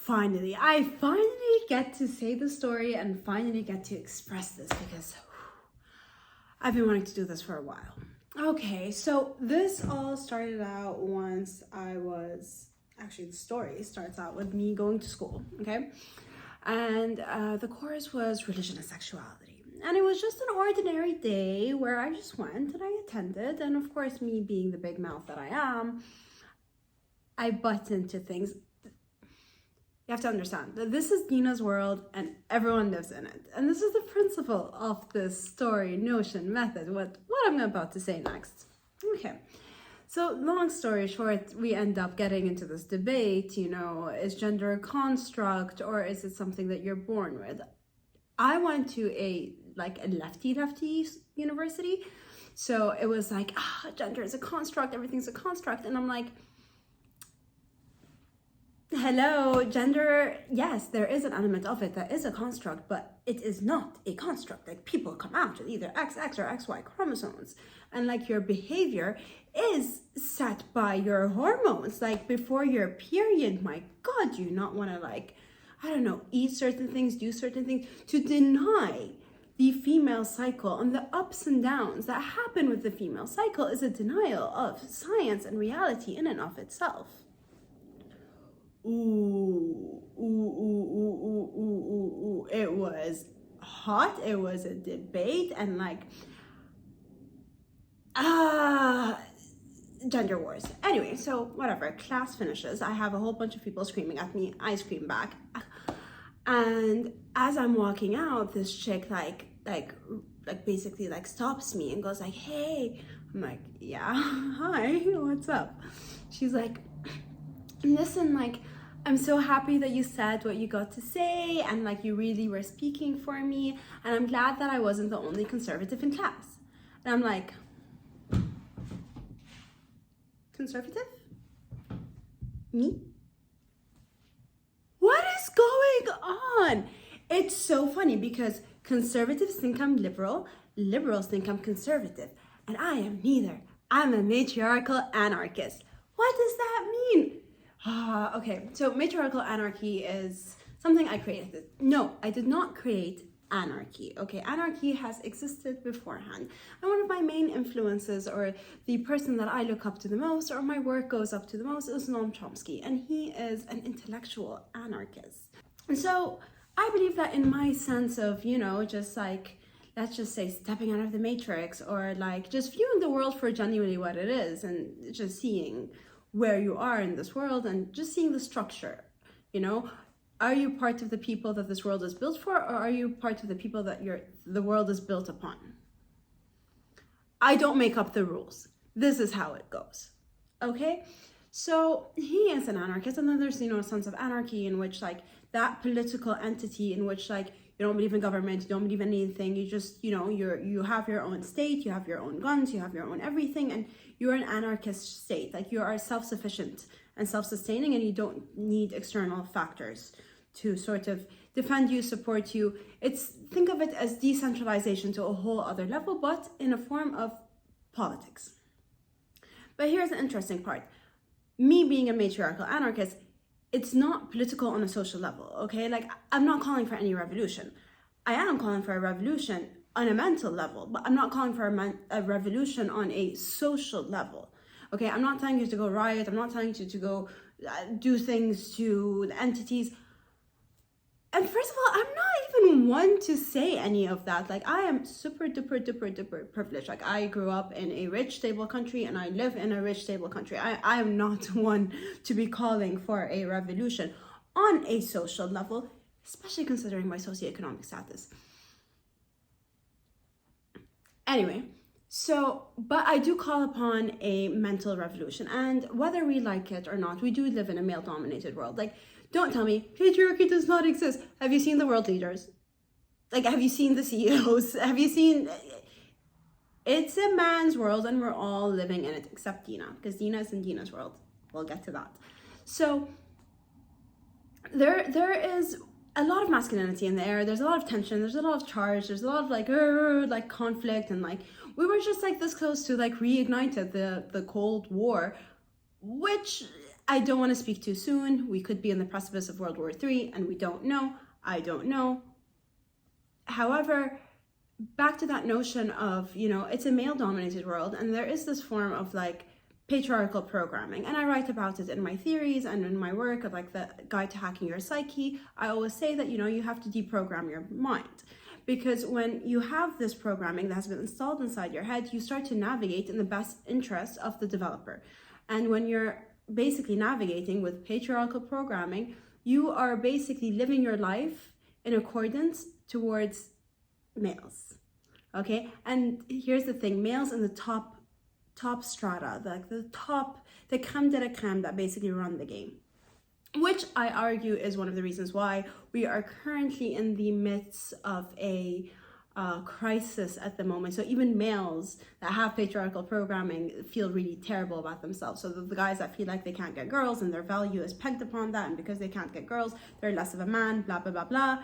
I finally get to say the story and finally get to express this because I've been wanting to do this for a while. Okay, so this all started out once actually the story starts out with me going to school, okay? And the course was religion and sexuality. And it was just an ordinary day where I just went and I attended. And of course, me being the big mouth that I am, I butt into things. You have to understand that this is Dina's world and everyone lives in it. And this is the principle of this story, notion, method, what I'm about to say next. Okay, so long story short, we end up getting into this debate, is gender a construct or is it something that you're born with? I went to a lefty university. So it was like, gender is a construct, everything's a construct. And I'm like, hello, gender, yes, there is an element of it that is a construct, but it is not a construct. Like, people come out with either XX or XY chromosomes, and your behavior is set by your hormones. Before your period, my God, do you not want to eat certain things, do certain things? To deny the female cycle and the ups and downs that happen with the female cycle is a denial of science and reality in and of itself. Ooh. It was hot. It was a debate and gender wars. Anyway, so whatever, class finishes. I have a whole bunch of people screaming at me. I scream back. And as I'm walking out, this chick basically stops me and goes hey. I'm like, yeah, hi, what's up? She's like, listen, I'm so happy that you said what you got to say and you really were speaking for me, and I'm glad that I wasn't the only conservative in class. And I'm like, conservative? Me? What is going on? It's so funny because conservatives think I'm liberal, liberals think I'm conservative, and I am neither. I'm a matriarchal anarchist. What does that mean? Okay, so matriarchal anarchy is something I created. No, I did not create anarchy. Okay, anarchy has existed beforehand. And one of my main influences, or the person that I look up to the most, or my work goes up to the most, is Noam Chomsky. And he is an intellectual anarchist. And so I believe that in my sense of, just let's just say stepping out of the matrix, or just viewing the world for genuinely what it is, and just seeing where you are in this world and just seeing the structure, Are you part of the people that this world is built for, or are you part of the people that the world is built upon? I don't make up the rules. This is how it goes, okay? So he is an anarchist, and then there's, a sense of anarchy in which that political entity in which you don't believe in government, you don't believe in anything, you just, you have your own state, you have your own guns, you have your own everything, and you're an anarchist state. You are self-sufficient and self-sustaining, and you don't need external factors to sort of defend you, support you. Think of it as decentralization to a whole other level, but in a form of politics. But here's the interesting part. Me being a matriarchal anarchist, it's not political on a social level, okay? I'm not calling for any revolution. I am calling for a revolution on a mental level, but I'm not calling for a revolution on a social level, okay? I'm not telling you to go riot. I'm not telling you to go do things to the entities. And first of all, I'm not even one to say any of that. I am super duper privileged. I grew up in a rich, stable country, and I live in a rich, stable country. I am not one to be calling for a revolution on a social level, especially considering my socioeconomic status. Anyway, but I do call upon a mental revolution, and whether we like it or not, we do live in a male-dominated world. Don't tell me patriarchy does not exist. Have you seen the world leaders? Have you seen the CEOs? Have you seen? It's a man's world, and we're all living in it, except Dina, because Dina is in Dina's world. We'll get to that. So there is a lot of masculinity in the air. There's a lot of tension. There's a lot of charge. There's a lot of conflict, and we were just this close to reignited the Cold War, which I don't want to speak too soon. We could be in the precipice of World War III and we don't know. I don't know. However, back to that notion of, it's a male-dominated world, and there is this form of like patriarchal programming, and I write about it in my theories and in my work of like the guide to hacking your psyche. I always say that you have to deprogram your mind, because when you have this programming that has been installed inside your head, you start to navigate in the best interest of the developer. And when you're basically navigating with patriarchal programming, you are basically living your life in accordance towards males. Okay, and here's the thing: males in the top strata, like the creme de la creme that basically run the game, which I argue is one of the reasons why we are currently in the midst of a crisis at the moment. So even males that have patriarchal programming feel really terrible about themselves. So the guys that feel like they can't get girls and their value is pegged upon that, and because they can't get girls, they're less of a man, blah, blah, blah, blah.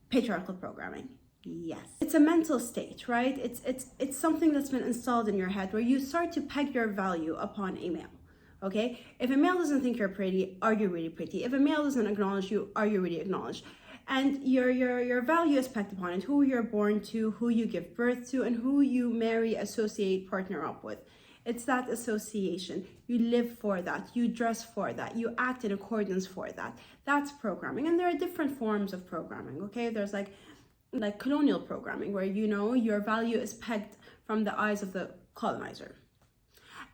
Patriarchal programming. Yes. It's a mental state, right? It's something that's been installed in your head where you start to peg your value upon a male. Okay? If a male doesn't think you're pretty, are you really pretty? If a male doesn't acknowledge you, are you really acknowledged? And your value is pegged upon it, who you're born to, who you give birth to, and who you marry, associate, partner up with. It's that association. You live for that. You dress for that. You act in accordance for that. That's programming. And there are different forms of programming, okay? There's like colonial programming, where your value is pegged from the eyes of the colonizer.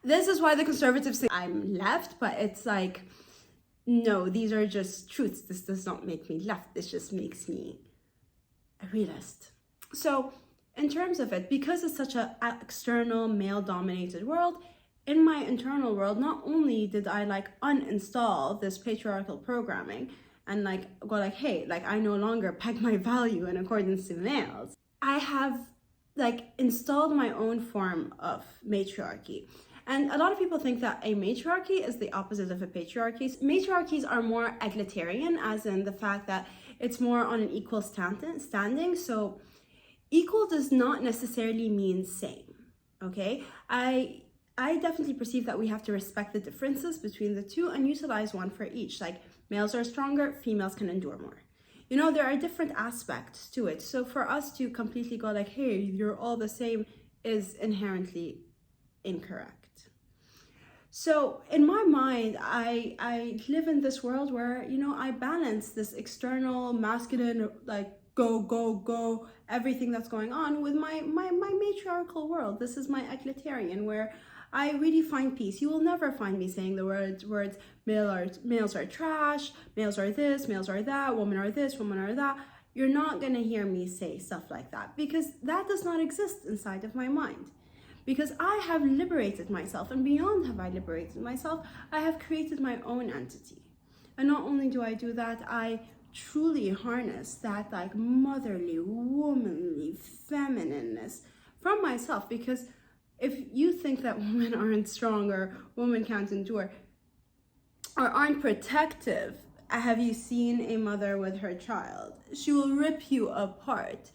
This is why the conservatives say I'm left, but it's like, no, these are just truths. This does not make me left. This just makes me a realist. So in terms of it, because it's such an external male-dominated world, in my internal world, not only did I uninstall this patriarchal programming and go hey, I no longer peg my value in accordance to males, I have installed my own form of matriarchy. And a lot of people think that a matriarchy is the opposite of a patriarchy. Matriarchies are more egalitarian, as in the fact that it's more on an equal standing. So equal does not necessarily mean same, okay? I definitely perceive that we have to respect the differences between the two and utilize one for each. Males are stronger, females can endure more. There are different aspects to it. So for us to completely go hey, you're all the same, is inherently incorrect. So in my mind, I live in this world where, I balance this external masculine, go, everything that's going on with my matriarchal world. This is my egalitarian, where I really find peace. You will never find me saying the words males are trash, males are this, males are that, women are this, women are that. You're not going to hear me say stuff like that, because that does not exist inside of my mind. Because I have liberated myself, and beyond have I liberated myself, I have created my own entity. And not only do I do that, I truly harness that motherly, womanly feminineness from myself. Because if you think that women aren't strong, or women can't endure, or aren't protective, have you seen a mother with her child? She will rip you apart.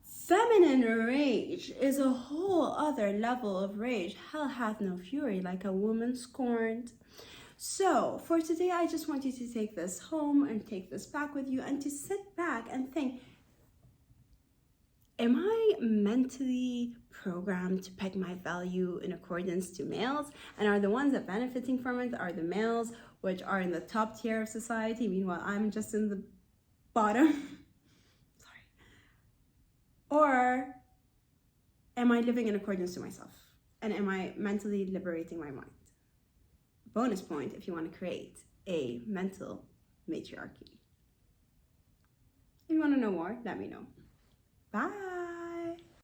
Feminine rage is a whole other level of rage. Hell hath no fury like a woman scorned. So for today, I just want you to take this home and take this back with you, and to sit back and think, am I mentally programmed to peg my value in accordance to males? And are the ones that benefiting from it are the males, which are in the top tier of society? Meanwhile, I'm just in the bottom. Or am I living in accordance to myself? And am I mentally liberating my mind? Bonus point if you want to create a mental matriarchy. If you want to know more, let me know. Bye.